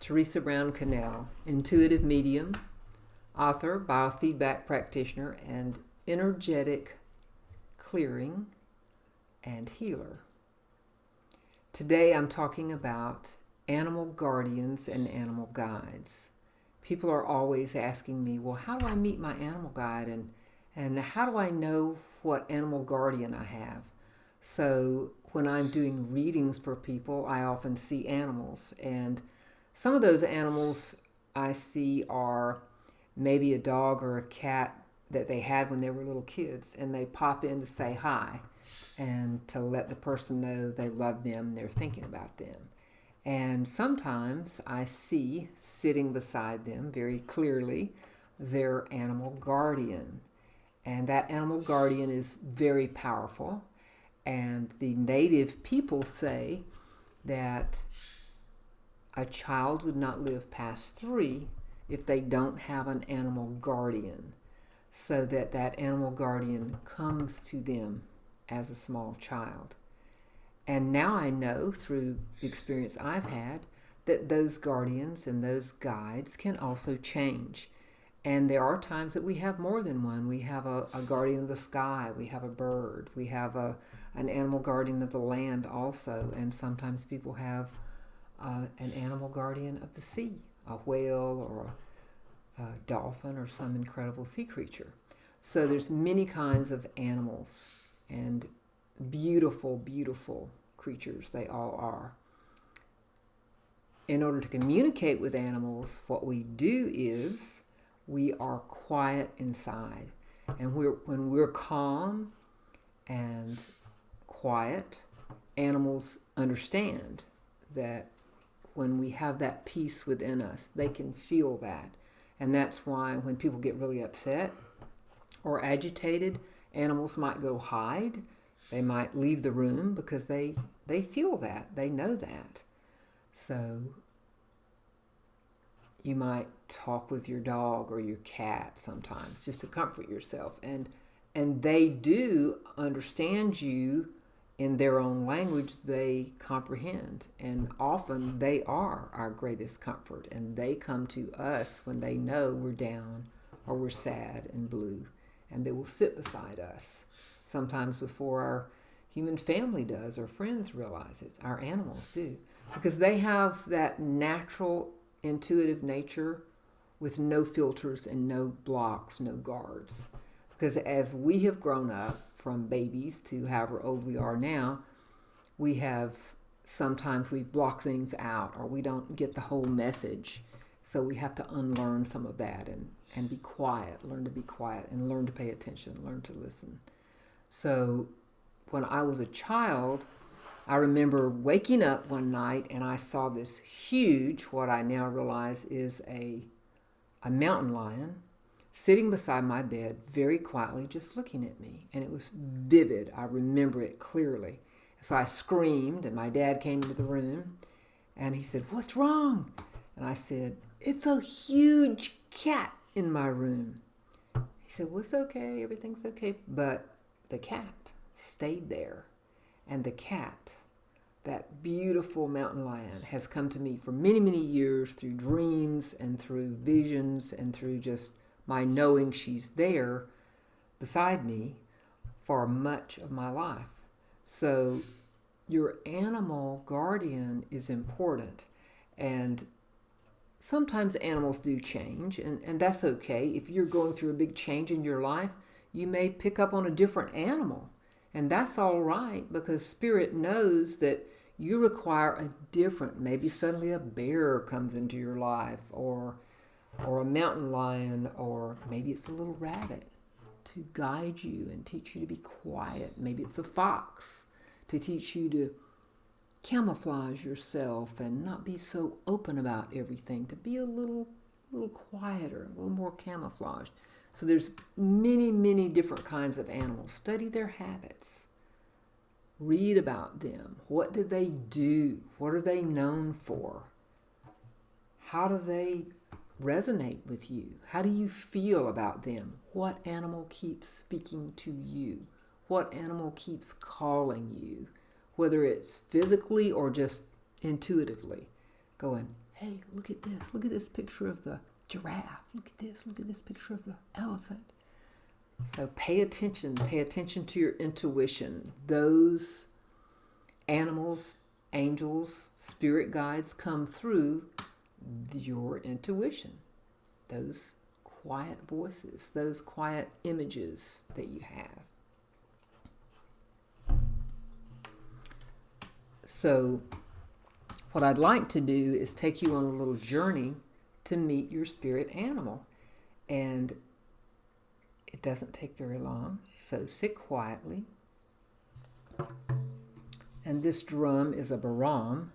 Teresa Brown-Konell, intuitive medium, author, biofeedback practitioner, and energetic clearing and healer. Today I'm talking about animal guardians and animal guides. People are always asking me, well, how do I meet my animal guide and how do I know what animal guardian I have? So when I'm doing readings for people, I often see animals, and some of those animals I see are maybe a dog or a cat that they had when they were little kids, and they pop in to say hi and to let the person know they love them and they're thinking about them. And sometimes I see sitting beside them very clearly their animal guardian. And that animal guardian is very powerful. And the native people say that a child would not live past 3 if they don't have an animal guardian, so that animal guardian comes to them as a small child. And now I know through the experience I've had that those guardians and those guides can also change. And there are times that we have more than one. We have a guardian of the sky, we have a bird, we have an animal guardian of the land also, and sometimes people have an animal guardian of the sea, a whale or a dolphin or some incredible sea creature. So there's many kinds of animals, and beautiful, beautiful creatures they all are. In order to communicate with animals, what we do is we are quiet inside. And when we're calm and quiet, animals understand that when we have that peace within us, they can feel that. And that's why when people get really upset or agitated, animals might go hide. They might leave the room because they feel that. They know that. So you might talk with your dog or your cat sometimes just to comfort yourself. And they do understand you in their own language. They comprehend. And often they are our greatest comfort. And they come to us when they know we're down or we're sad and blue. And they will sit beside us. Sometimes before our human family does or friends realize it. Our animals do. Because they have that natural intuitive nature with no filters and no blocks, no guards. Because as we have grown up from babies to however old we are now, sometimes we block things out or we don't get the whole message. So we have to unlearn some of that and be quiet, learn to be quiet and learn to pay attention, learn to listen. So when I was a child, I remember waking up one night and I saw this huge, what I now realize is a mountain lion sitting beside my bed very quietly just looking at me. And it was vivid. I remember it clearly. So I screamed and my dad came into the room and he said, "What's wrong?" And I said, "It's a huge cat in my room." He said, "Well, it's okay. Everything's okay." But the cat stayed there. And the cat, that beautiful mountain lion, has come to me for many, many years through dreams and through visions and through just my knowing she's there beside me for much of my life. So your animal guardian is important. And sometimes animals do change, and that's okay. If you're going through a big change in your life, you may pick up on a different animal. And that's all right, because Spirit knows that you require a different, maybe suddenly a bear comes into your life, or a mountain lion, or maybe it's a little rabbit to guide you and teach you to be quiet. Maybe it's a fox to teach you to camouflage yourself and not be so open about everything, to be a little quieter, a little more camouflaged. So there's many, many different kinds of animals. Study their habits. Read about them. What do they do? What are they known for? How do they resonate with you? How do you feel about them? What animal keeps speaking to you? What animal keeps calling you? Whether it's physically or just intuitively. Going, Hey, look at this. Look at this picture of the giraffe. Look at this. Look at this picture of the elephant. So pay attention. Pay attention to your intuition. Those animals, angels, spirit guides come through your intuition. Those quiet voices, those quiet images that you have. So what I'd like to do is take you on a little journey to meet your spirit animal. And it doesn't take very long. So sit quietly. And this drum is a baram,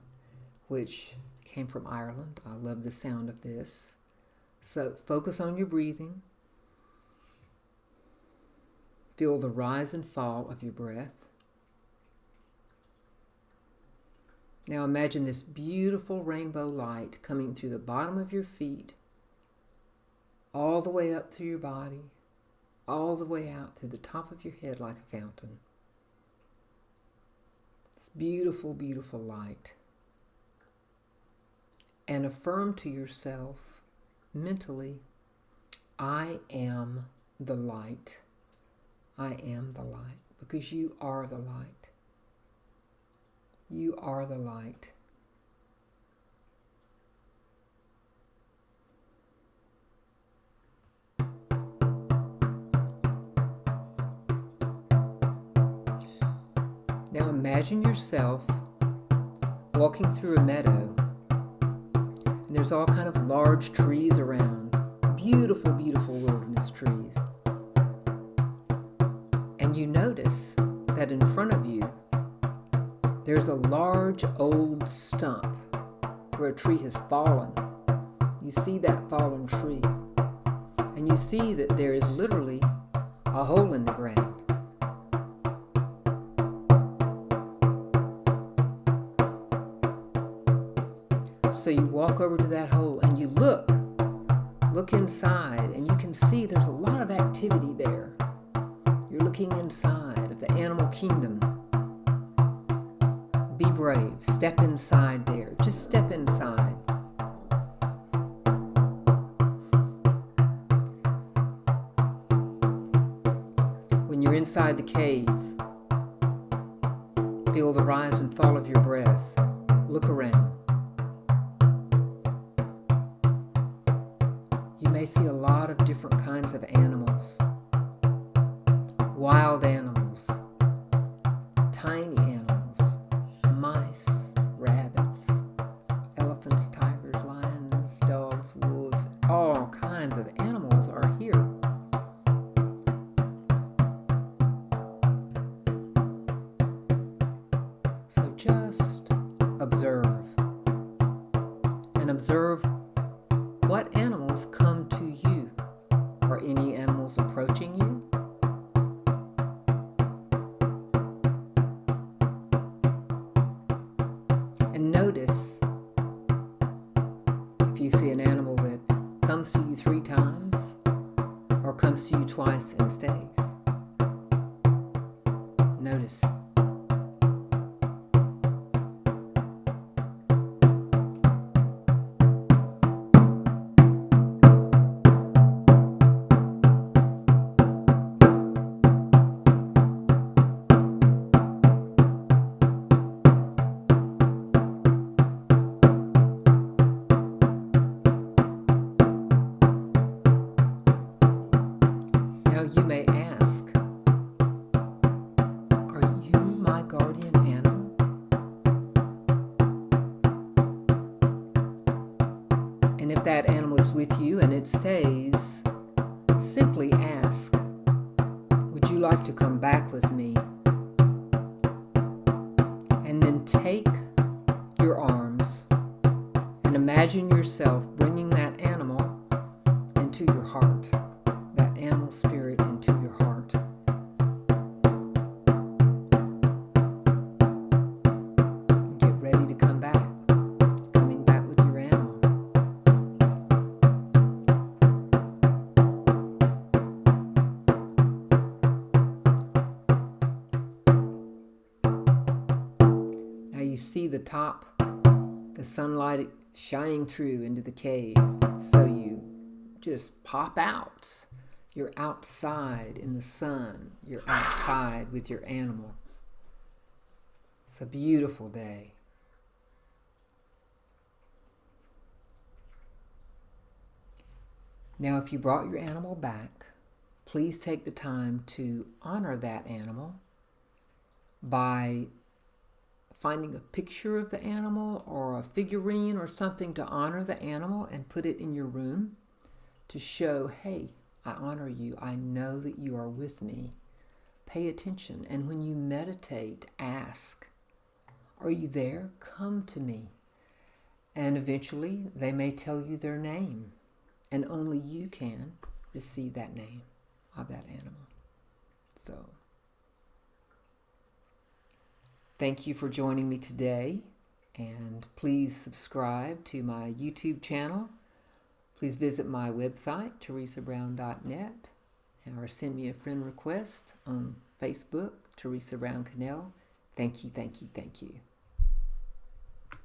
which came from Ireland. I love the sound of this. So focus on your breathing. Feel the rise and fall of your breath. Now imagine this beautiful rainbow light coming through the bottom of your feet, all the way up through your body, all the way out through the top of your head like a fountain. It's beautiful, beautiful light. And affirm to yourself mentally, I am the light. I am the light, because you are the light. You are the light. Now imagine yourself walking through a meadow, and there's all kind of large trees around, beautiful, beautiful wilderness trees. And you notice that in front of you, there's a large old stump where a tree has fallen. You see that fallen tree, and you see that there is literally a hole in the ground. So you walk over to that hole and you look inside, and you can see there's a lot of activity there. You're looking inside of the animal kingdom. Be brave. Step inside there. Just step inside. When you're inside the cave, feel the rise and fall of your breath. Look around. You may see a lot of different kinds of animals. Wild animals, tiny animals, mice, rabbits, elephants, tigers, lions, dogs, wolves, all kinds of animals are here. So just observe, and observe what animals come to you. Are any animals approaching you? And notice if you see an animal that comes to you 3 times or comes to you twice and stays. Notice. You may ask, are you my guardian animal? And if that animal is with you and it stays, simply ask, would you like to come back with me? And then take your arms and imagine yourself bringing that animal into your heart. Animal spirit into your heart. Get ready to come back, coming back with your animal. Now you see the top, the sunlight shining through into the cave. So you just pop out. You're outside in the sun. You're outside with your animal. It's a beautiful day. Now, if you brought your animal back, please take the time to honor that animal by finding a picture of the animal or a figurine or something to honor the animal and put it in your room to show, hey, I honor you. I know that you are with me. Pay attention. And when you meditate, ask, are you there? Come to me. And eventually they may tell you their name. And only you can receive that name of that animal. So, thank you for joining me today. And please subscribe to my YouTube channel. Please visit my website, teresabrown.net, or send me a friend request on Facebook, Teresa Brown-Konell. Thank you, thank you, thank you.